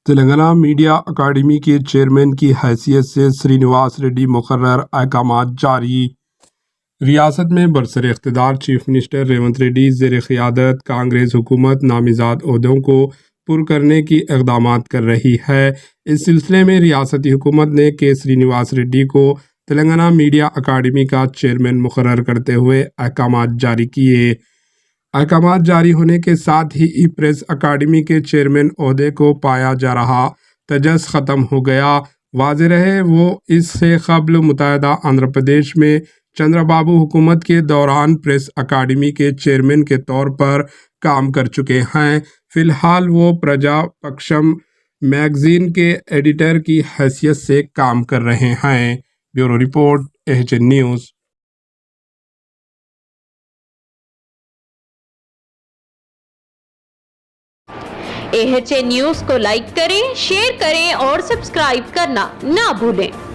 Telangana media academy کے chairman کی حیثیت سے سرینواس ریڈی مقرر، احکامات جاری۔ ریاست میں برسر اقتدار چیف منسٹر ریونت ریڈی زیر قیادت کانگریس حکومت نامزد عہدوں کو پر کرنے کی اقدامات کر رہی ہے۔ اس سلسلے میں ریاستی حکومت نے کے سرینواس ریڈی کو تلنگانہ میڈیا اکیڈمی کا چیئرمین مقرر کرتے ہوئے احکامات جاری کیے۔ احکامات جاری ہونے کے ساتھ ہی پریس اکیڈمی کے چیئرمین عہدے کو پایا جا رہا تجسس ختم ہو گیا۔ واضح رہے وہ اس سے قبل متحدہ آندھرا پردیش میں چندرا بابو حکومت کے دوران پریس اکیڈمی کے چیئرمین کے طور پر کام کر چکے ہیں۔ فی الحال وہ پرجا پکشم میگزین کے ایڈیٹر کی حیثیت سے کام کر رہے ہیں۔ Bureau report, AHN news. AHN news کو لائک کریں، شیئر کریں اور سبسکرائب کرنا نہ بھولیں۔